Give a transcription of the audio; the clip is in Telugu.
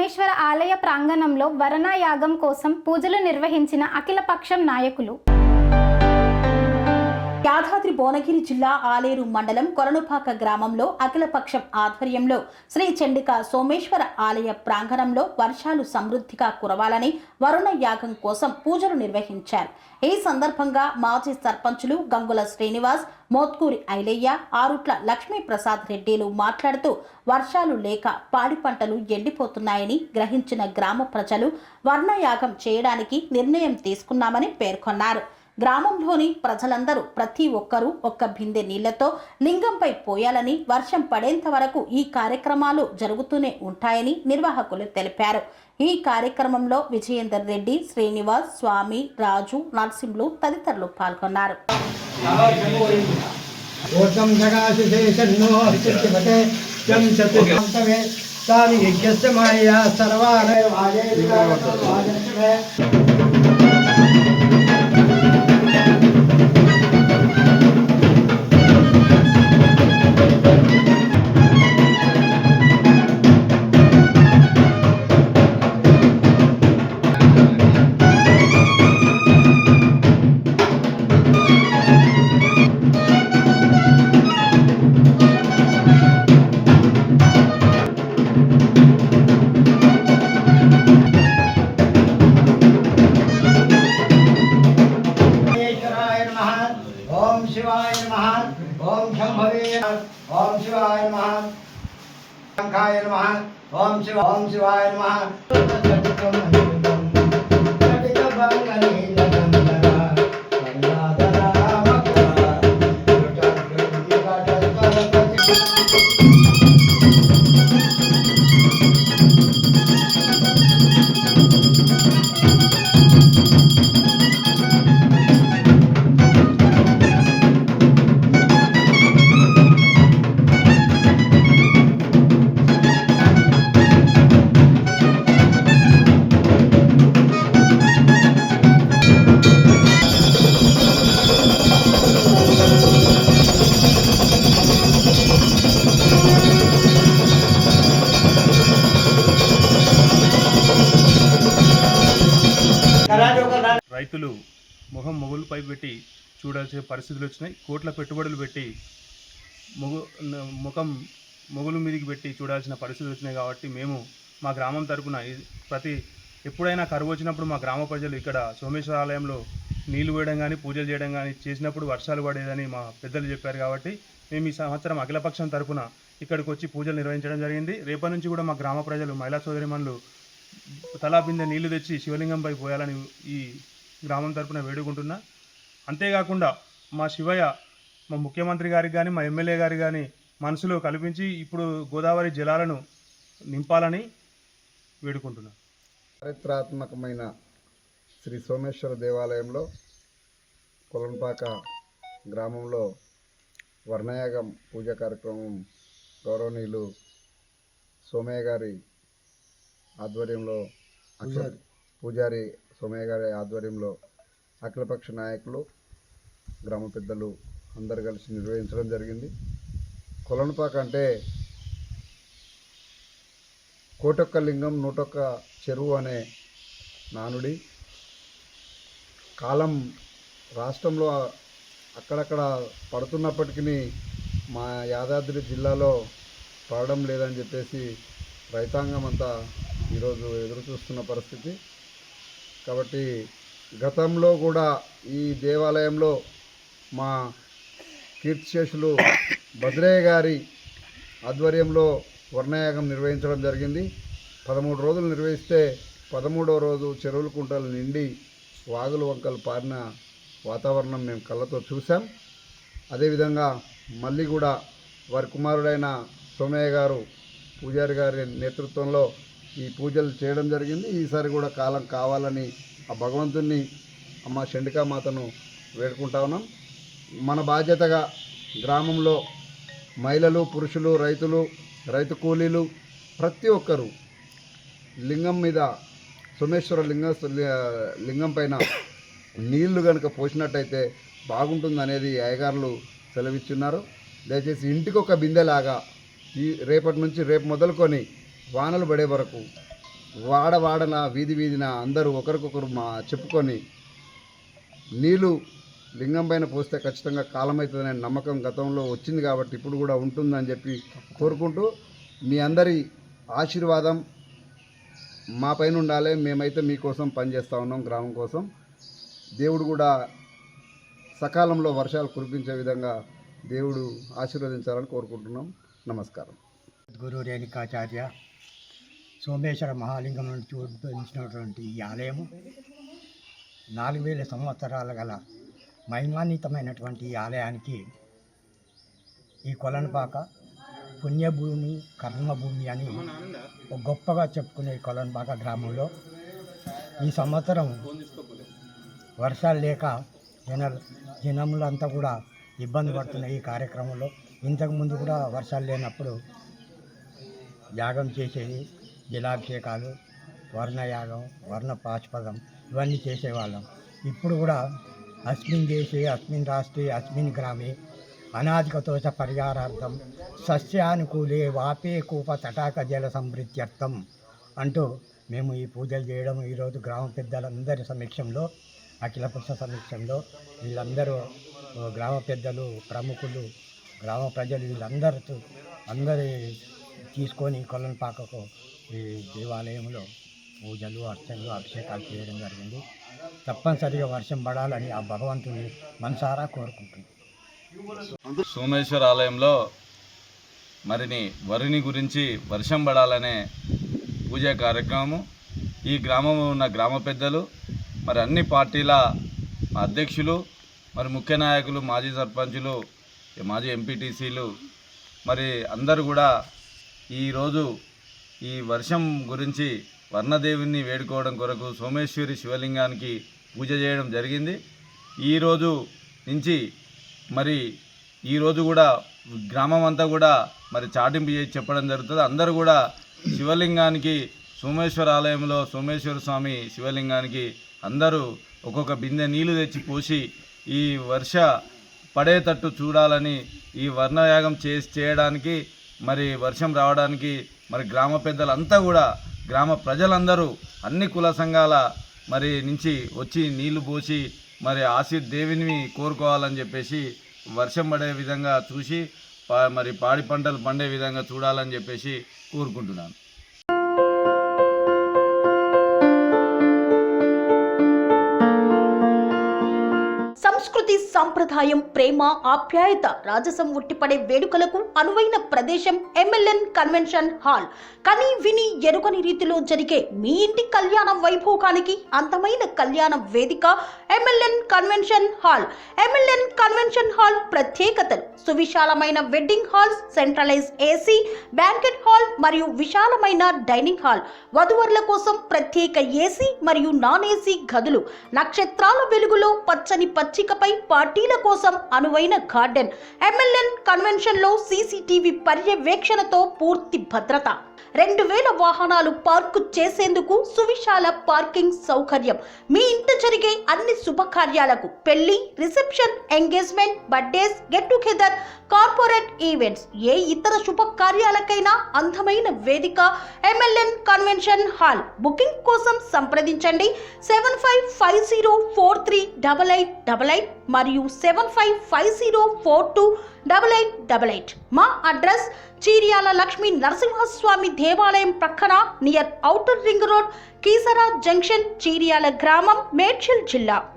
సోమేశ్వర ఆలయ ప్రాంగణంలో వరణ యాగం కోసం పూజలు నిర్వహించిన అఖిలపక్షం నాయకులు. యాదాద్రి భువనగిరి జిల్లా ఆలేరు మండలం కొలనుపాక గ్రామంలో అఖిలపక్షం ఆధ్వర్యంలో శ్రీ చండికా సోమేశ్వర ఆలయ ప్రాంగణంలో వర్షాలు సమృద్ధిగా కురవాలని వరుణ యాగం కోసం పూజలు నిర్వహించారు. ఈ సందర్భంగా మాజీ సర్పంచులు గంగుల శ్రీనివాస్, మోత్కూరి ఐలయ్య, ఆరుట్ల లక్ష్మీప్రసాద్ రెడ్డిలు మాట్లాడుతూ వర్షాలు లేక పాడి పంటలు ఎండిపోతున్నాయని గ్రహించిన గ్రామ ప్రజలు వర్ణయాగం చేయడానికి నిర్ణయం తీసుకున్నామని పేర్కొన్నారు. గ్రామంలోని ప్రజలందరూ ప్రతి ఒక్కరూ ఒక్క బిందె నీళ్లతో లింగంపై పోయాలని, వర్షం పడేంత వరకు ఈ కార్యక్రమాలు జరుగుతూనే ఉంటాయని నిర్వాహకులు తెలిపారు. ఈ కార్యక్రమంలో విజయేందర్ రెడ్డి, శ్రీనివాస్, స్వామి, రాజు, నరసింహులు తదితరులు పాల్గొన్నారు. ओम शिवाय नमः। ओम शंभवे ओम शिवाय नमः। शंखाय नमः। ओम शिवाय नमः। రైతులు మొగులుపై పెట్టి చూడాల్సిన పరిస్థితులు వచ్చినాయి. కోట్ల పెట్టుబడులు పెట్టి మొగులు మీదికి పెట్టి చూడాల్సిన పరిస్థితులు వచ్చినాయి. కాబట్టి మేము మా గ్రామం తరపున ఎప్పుడైనా కరువు వచ్చినప్పుడు మా గ్రామ ప్రజలు ఇక్కడ సోమేశ్వర ఆలయంలో నీళ్లు వేయడం కానీ, పూజలు చేయడం కానీ చేసినప్పుడు వర్షాలు పడేదని మా పెద్దలు చెప్పారు. కాబట్టి మేము ఈ సంవత్సరం అఖిలపక్షం తరపున ఇక్కడికి వచ్చి పూజలు నిర్వహించడం జరిగింది. రేపటి నుంచి కూడా మా గ్రామ ప్రజలు, మహిళా సోదరిమణులు తలా బిందె నీళ్లు తెచ్చి శివలింగంపై పోయాలని ఈ గ్రామం తరపున వేడుకుంటున్నా. అంతేకాకుండా మా శివయ్య మా ముఖ్యమంత్రి గారికి కానీ, మా ఎమ్మెల్యే గారికి కానీ మనసులో కల్పించి ఇప్పుడు గోదావరి జలాలను నింపాలని వేడుకుంటున్నా. చారిత్రాత్మకమైన శ్రీ సోమేశ్వర దేవాలయంలో కొలనుపాక గ్రామంలో వర్ణయాగం పూజా కార్యక్రమం గౌరవనీయులు సోమయ్య గారి ఆధ్వర్యంలో, పూజారి సోమయ్య గారి ఆధ్వర్యంలో అఖిలపక్ష నాయకులు, గ్రామ పెద్దలు అందరు కలిసి నిర్వహించడం జరిగింది. కొలనుపాక అంటే కోటొక్క లింగం 101 చెరువు అనే నానుడి. కాలం రాష్ట్రంలో అక్కడక్కడ పడుతున్నప్పటికీ మా యాదాద్రి జిల్లాలో పడడం లేదని చెప్పేసి రైతాంగం అంతా ఈరోజు ఎదురు చూస్తున్న పరిస్థితి. కాబట్టి గతంలో కూడా ఈ దేవాలయంలో మా కీర్తిశేషులు భద్రయ్య గారి ఆధ్వర్యంలో వర్ణయాగం నిర్వహించడం జరిగింది. 13 రోజులు నిర్వహిస్తే 13వ రోజు చెరువుల కుంటలు నిండి వాగులు వంకలు పారిన వాతావరణం మేము కళ్ళతో చూసాం. అదేవిధంగా మళ్ళీ కూడా వారి కుమారుడైన సోమయ్య గారు పూజారి గారి నేతృత్వంలో ఈ పూజలు చేయడం జరిగింది. ఈసారి కూడా కాలం కావాలని ఆ భగవంతుని, అమ్మ చండికామాతను వేడుకుంటా ఉన్నాం. మన బాధ్యతగా గ్రామంలో మహిళలు, పురుషులు, రైతులు, రైతు కూలీలు ప్రతి ఒక్కరూ లింగం మీద, సోమేశ్వర లింగం పైన నీళ్లు కనుక పోసినట్టయితే బాగుంటుందనేది అయ్యగారులు సెలవిస్తున్నారు. దయచేసి ఇంటికి ఒక బిందెలాగా రేపటి నుంచి, రేపు మొదలుకొని వానలు పడే వరకు వాడవాడన వీధి వీధిన అందరూ ఒకరికొకరు చెప్పుకొని నీళ్ళు లింగం పైన పోస్తే ఖచ్చితంగా కాలమవుతుందనే నమ్మకం గతంలో వచ్చింది కాబట్టి ఇప్పుడు కూడా ఉంటుందని చెప్పి కోరుకుంటూ మీ అందరి ఆశీర్వాదం మా పైన ఉండాలి. మేమైతే మీకోసం పనిచేస్తూ ఉన్నాం గ్రామం కోసం. దేవుడు కూడా సకాలంలో వర్షాలు కురిపించే విధంగా దేవుడు ఆశీర్వదించాలని కోరుకుంటున్నాం. నమస్కారం. గురు రేణుకాచార్య సోమేశ్వర మహాలింగం నుండి చూపించినటువంటి ఈ ఆలయము 4000 సంవత్సరాల గల మహిమాన్వితమైనటువంటి ఈ ఆలయానికి ఈ కొలనుపాక పుణ్యభూమి కర్మభూమి అని ఒక గొప్పగా చెప్పుకునే ఈ కొలనుపాక గ్రామంలో ఈ సంవత్సరం వర్షాలు లేక జనములంతా కూడా ఇబ్బంది పడుతున్న ఈ కార్యక్రమంలో ఇంతకుముందు కూడా వర్షాలు లేనప్పుడు యాగం చేసేది, జలాభిషేకాలు, వర్ణయాగం, వర్ణ పాశుపదం ఇవన్నీ చేసేవాళ్ళం. ఇప్పుడు కూడా అస్మిన్ దేశే అస్మిన్ రాష్ట్రే అస్మిన్ గ్రామే అనాధికతోష పరిహారార్థం సస్యానుకూలే వాపే కూప తటాక జల సమృద్ధ్యర్థం అంటూ మేము ఈ పూజలు చేయడం ఈరోజు గ్రామ పెద్దలందరి సమక్షంలో, అఖిలపక్ష సమక్షంలో వీళ్ళందరూ గ్రామ పెద్దలు, ప్రముఖులు, గ్రామ ప్రజలు అందరి తీసుకొని కొలనుపాకకు ఈ దేవాలయంలో పూజలు, అర్చనలు, అభిషేకాలు చేయడం జరిగింది. తప్పనిసరిగా వర్షం పడాలని ఆ భగవంతుని మనసారా కోరుకుంటున్నాం. సోమేశ్వర ఆలయంలో వరిని గురించి వర్షం పడాలనే పూజా కార్యక్రమము ఈ గ్రామంలో ఉన్న గ్రామ పెద్దలు, అన్ని పార్టీల అధ్యక్షులు, ముఖ్య నాయకులు, మాజీ సర్పంచులు, మాజీ ఎంపీటీసీలు అందరూ కూడా ఈరోజు ఈ వర్షం గురించి వర్ణదేవుని వేడుకోవడం కొరకు సోమేశ్వరి శివలింగానికి పూజ చేయడం జరిగింది. ఈరోజు నుంచి ఈరోజు కూడా గ్రామం అంతా కూడా చాటింపు చేసి చెప్పడం జరుగుతుంది. అందరూ కూడా శివలింగానికి సోమేశ్వర ఆలయంలో సోమేశ్వర స్వామి శివలింగానికి అందరూ ఒక్కొక్క బిందె నీళ్లు తెచ్చి పోసి ఈ వర్ష పడేటట్టు చూడాలని, ఈ వర్ణయాగం చేయడానికి వర్షం రావడానికి గ్రామ పెద్దలంతా కూడా, గ్రామ ప్రజలందరూ అన్ని కుల సంఘాల నుంచి వచ్చి నీళ్లు పోసి దేవిని కోరుకోవాలని చెప్పేసి, వర్షం పడే విధంగా చూసి పాడి పంటలు పండే విధంగా చూడాలని చెప్పేసి కోరుకుంటున్నాను. సంస్కృతి, సంప్రదాయం, ప్రేమ, ఆప్యాయత, రాజసం ఉట్టిపడే వేడుకలకు అనువైన ప్రదేశం MLN కన్వెన్షన్ హాల్. కని విని ఎరుగని రీతిలో జరిగే మీ ఇంటి కళ్యాణ వైభోగానికి అందమైన కళ్యాణ వేదిక MLN convention hall. MLN convention hall ప్రత్యేకతలు: సువిశాలమైన wedding halls, centralize AC, banquet hall మరియు విశాలమైన డైనింగ్ హాల్, వధువరుల కోసం ప్రత్యేక AC మరియు నాన్ AC గదులు, నక్షత్రాల వెలుగులో పచ్చని పచ్చికపై పార్టీల కోసం అనువైన గార్డెన్. MLN కన్వెన్షన్ లో CCTV పర్యవేక్షణతో పూర్తి భద్రత, 2000 వాహనాలు పార్కు చేసేందుకు సువిశాల పార్కింగ్ సౌకర్యం. మీ ఇంట జరిగే అన్ని శుభకార్యాలకు, పెళ్లి, reception, engagement, birthdays, get together, corporate events, ఏ ఇతర శుభకార్యాలకైనా అందమైన వేదిక MLN కన్వెన్షన్ హాల్. బుకింగ్ కోసం సంప్రదించండి 7550438888 మరియు 7550428888. మా అడ్రస్ చీర్యాల లక్ష్మీ నరసింహస్వామి దేవాలయం ప్రక్కన, near outer ring road, Keesara junction, Cheeryal గ్రామం, మేడ్చల్ జిల్లా.